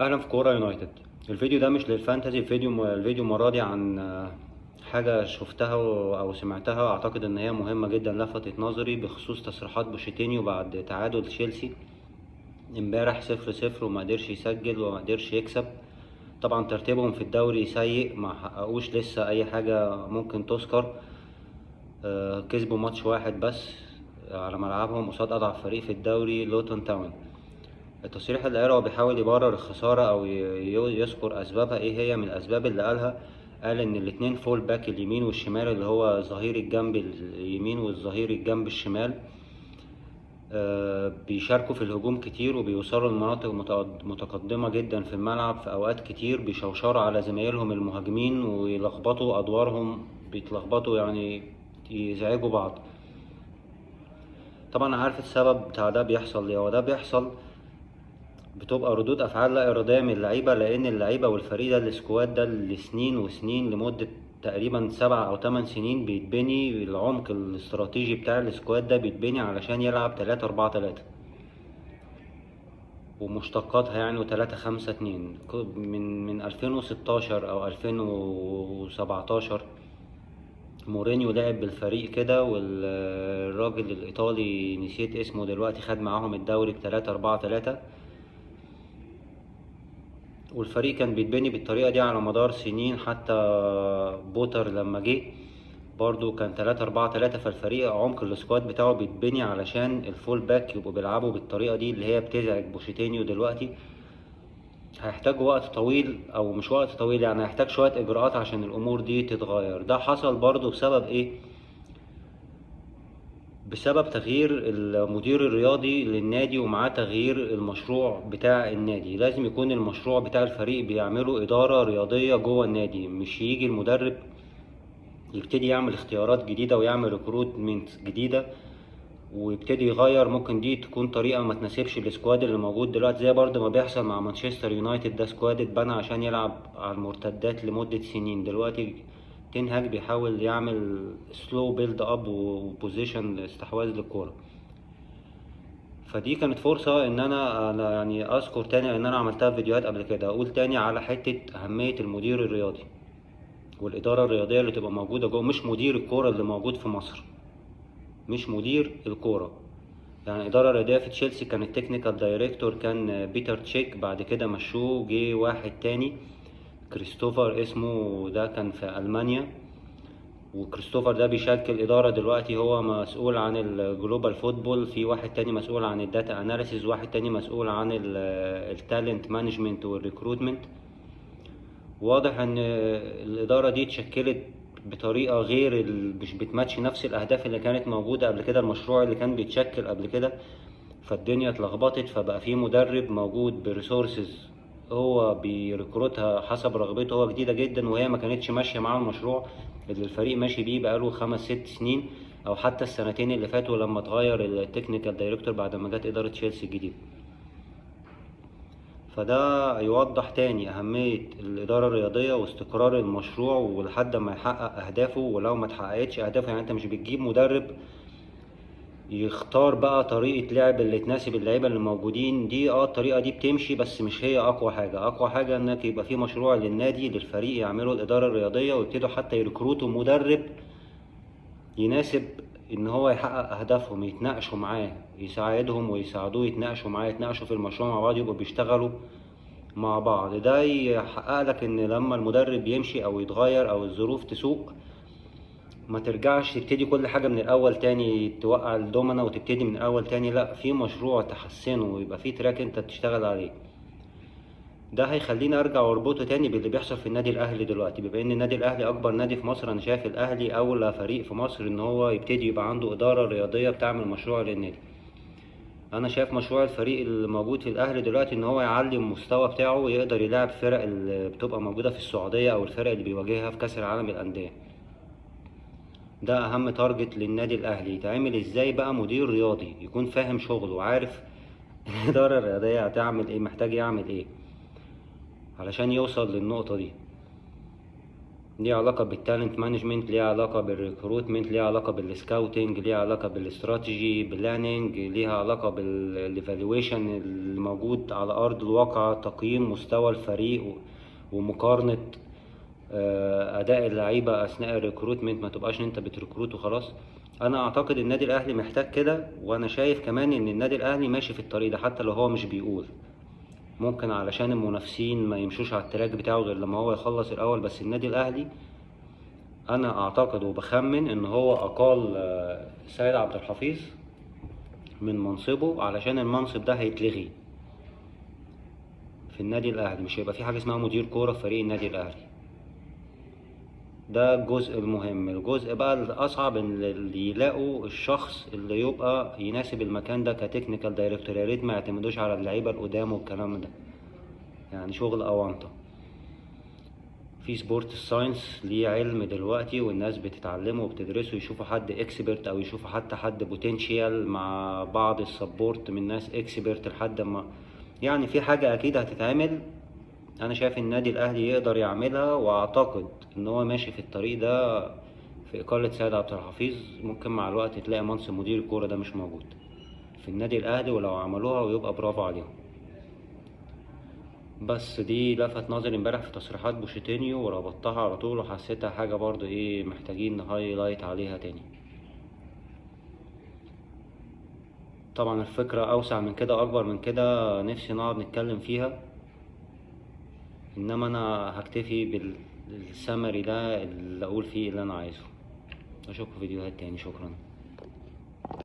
اهلا في كوره يونايتد. الفيديو ده مش للفانتزي. الفيديو المره دي عن حاجه شفتها او سمعتها، اعتقد ان هي مهمه جدا، لفتت نظري بخصوص تصريحات بوشيتينيو بعد تعادل تشيلسي امبارح 0-0 وما قدرش يسجل وما قدرش يكسب. طبعا ترتيبهم في الدوري سيء، ما حققوش لسه اي حاجه ممكن تذكر. كسبوا ماتش واحد بس على ملعبهم قصاد اضعف فريق في الدوري لوتون تاون. التصريح اللي قاله هو بيحاول يبرر الخسارة أو يذكر أسبابها. إيه هي من الأسباب اللي قالها؟ قال إن الاتنين فول باك اليمين والشمال، اللي هو ظهير الجنب اليمين والظهير الجنب الشمال، بيشاركوا في الهجوم كتير وبيوصلوا لمناطق متقدمة جدا في الملعب. في أوقات كتير بيشوشروا على زمايلهم المهاجمين ويلخبطوا أدوارهم، بيتلخبطوا يعني، يزعجوا بعض. طبعا عارف السبب بتاع ده بيحصل ليه. هو ده بيحصل بتبقى ردود افعال لا اراديه من اللعيبه، لان اللعيبه والفريق ده السكواد ده لسنين وسنين، لمده تقريبا 7 أو 8 سنين بيتبني. العمق الاستراتيجي بتاع السكواد ده بيتبني علشان يلعب 3-4-3 ومشتقاتها يعني، و3-5-2 من 2016 او 2017. مورينيو لعب بالفريق كده، والراجل الايطالي نسيت اسمه دلوقتي خد معاهم الدوري ب3-4-3، والفريق كان بيتبني بالطريقة دي على مدار سنين. حتى بوتر لما جه برضو كان 3-4-3. فالفريق عمق السكواد بتاعه بيتبني علشان الفول باك يبقوا بيلعبوا بالطريقة دي اللي هي بتزعج بوشيتينيو دلوقتي. هيحتاج وقت طويل، او مش وقت طويل يعني، هيحتاج شوية اجراءات عشان الامور دي تتغير. ده حصل برضو بسبب ايه؟ بسبب تغيير المدير الرياضي للنادي، ومعاه تغيير المشروع بتاع النادي. لازم يكون المشروع بتاع الفريق بيعمله إدارة رياضية جوه النادي، مش يجي المدرب يبتدي يعمل اختيارات جديدة ويعمل ريكروتمنت جديدة ويبتدي يغير. ممكن دي تكون طريقة ما تناسبش السكواد اللي موجود دلوقتي، زي برضه ما بيحصل مع مانشستر يونايتد. ده سكواد اتبنى عشان يلعب على المرتدات لمدة سنين. دلوقتي تنهاج بيحاول يعمل سلو بيلد اب وبوزيشن استحواذ للكورة. فدي كانت فرصة ان انا يعني اذكر تاني، ان انا عملتها في فيديوهات قبل كده، اقول تاني على حتة اهمية المدير الرياضي والادارة الرياضية اللي تبقى موجودة جوه. مش مدير الكورة اللي موجود في مصر، مش مدير الكورة. يعني الإدارة الرياضية في تشيلسي كان التكنيكال دايركتور كان بيتر تشيك، بعد كده مشوه جه واحد تاني كريستوفر اسمه، ده كان في ألمانيا. وكريستوفر ده بيشكل إدارة دلوقتي، هو مسؤول عن الجلوبال فوتبول. في واحد تاني مسؤول عن الداتا اناليسيز، واحد تاني مسؤول عن التالنت مانجمنت والريكروتمنت. واضح ان الإدارة دي اتشكلت بطريقة غير مش بتماتش نفس الأهداف اللي كانت موجودة قبل كده، المشروع اللي كان بيتشكل قبل كده. فالدنيا اتلخبطت، فبقى في مدرب موجود بريسورسز هو بيركروتها حسب رغبته هو، جديدة جدا، وهي ما كانتش ماشية مع المشروع اللي الفريق ماشي بيه بقاله 5 6 سنين، او حتى السنتين اللي فاتوا لما اتغير التكنيكال دايركتور بعد ما جت ادارة تشيلسي الجديدة. فده يوضح تاني أهمية الإدارة الرياضية واستقرار المشروع ولحد ما يحقق أهدافه. ولو ما تحققتش أهدافه، يعني أنت مش بتجيب مدرب يختار بقى طريقة لعب اللي تناسب اللعيبة اللي موجودين. دي الطريقة دي بتمشي، بس مش هي أقوى حاجة. أقوى حاجة إنك يبقى في مشروع للنادي للفريق يعمله الإدارة الرياضية، ويبتدوا حتى يركروتوا مدرب يناسب إن هو يحقق أهدافهم، يتناقشوا معاه، يساعدهم ويساعدوه، يتناقشوا معاه، يتناقشوا في المشروع مع بعض، يبقوا بيشتغلوا مع بعض. ده يحقق لك إن لما المدرب يمشي أو يتغير أو الظروف تسوء، ما ترجعش تبتدي كل حاجة من الأول تاني، توقع الدومنة وتبتدي من الأول تاني. لأ، في مشروع تحسنه ويبقى في تراك أنت تشتغل عليه. ده هيخليني أرجع وأربطه تاني باللي بيحصل في النادي الأهلي دلوقتي. بما إن النادي الأهلي أكبر نادي في مصر، أنا شايف الأهلي أولى فريق في مصر إن هو يبتدي يبقى عنده إدارة رياضية بتعمل مشروع للنادي. أنا شايف مشروع الفريق اللي موجود في الأهلي دلوقتي إن هو يعلي المستوى بتاعه ويقدر يلعب فرق اللي بتبقى موجودة في السعودية أو الفرق اللي بيواجهها في كأس العالم للأندية. ده اهم تارجت للنادي الاهلي. يتعمل ازاي بقى؟ مدير رياضي يكون فاهم شغله وعارف الاداره الرياضيه هتعمل ايه، محتاج يعمل ايه علشان يوصل للنقطه دي. ليها علاقة بالتالنت مانجمنت، ليها علاقة بالريكروتمنت، ليها علاقة بالسكاوتنج، ليها علاقة بالاستراتيجي بلاننج، ليها علاقة بالايفالويشن الموجود على أرض الواقع، تقييم مستوى الفريق ومقارنة أداء اللعيبة أثناء الريكروتمنت، ما تبقاش أنت بتريكروت وخلاص. أنا أعتقد النادي الأهلي محتاج كده، وأنا شايف كمان إن النادي الأهلي ماشي في الطريق ده حتى لو هو مش بيقول. ممكن علشان المنافسين ما يمشوش على التراك بتاعه غير لما هو يخلص الأول، بس النادي الأهلي انا اعتقد وبخمن ان هو اقال سيد عبد الحفيظ من منصبه، علشان المنصب ده هيتلغي في النادي الاهلي. مش هيبقى في حاجه اسمها مدير كوره في فريق النادي الاهلي. ده الجزء المهم. الجزء بقى الاصعب ان اللي يلاقوا الشخص اللي يبقى يناسب المكان ده كتكنيكال دايركتور. يا ريت ما يعتمدوش على اللعيبه القدام والكلام ده، يعني شغل اونطه. في سبورت ساينس ليه علم دلوقتي والناس بتتعلمه وبتدرسه، يشوفوا حد اكسبرت او يشوفوا حتى حد بوتنشيال مع بعض السبورت من ناس اكسبرت لحد ما، يعني في حاجة اكيد هتتعمل. انا شايف النادي الاهلي يقدر يعملها، واعتقد ان هو ماشي في الطريق ده. في اقالة سيد عبد الحفيظ ممكن مع الوقت تلاقي منصب مدير الكورة ده مش موجود في النادي الاهلي، ولو عملوها ويبقى برافو عليهم. بس دي لفت نظري امبارح في تصريحات بوشيتينيو وربطتها على طول، وحسيتها حاجة برضو ايه محتاجين نهايلايت عليها تاني. طبعا الفكرة اوسع من كده، اكبر من كده، نفسي نقعد نتكلم فيها، انما انا هكتفي بالسمري ده اللي اقول فيه اللي انا عايزه. اشوفكم فيديوهات تاني، شكرا.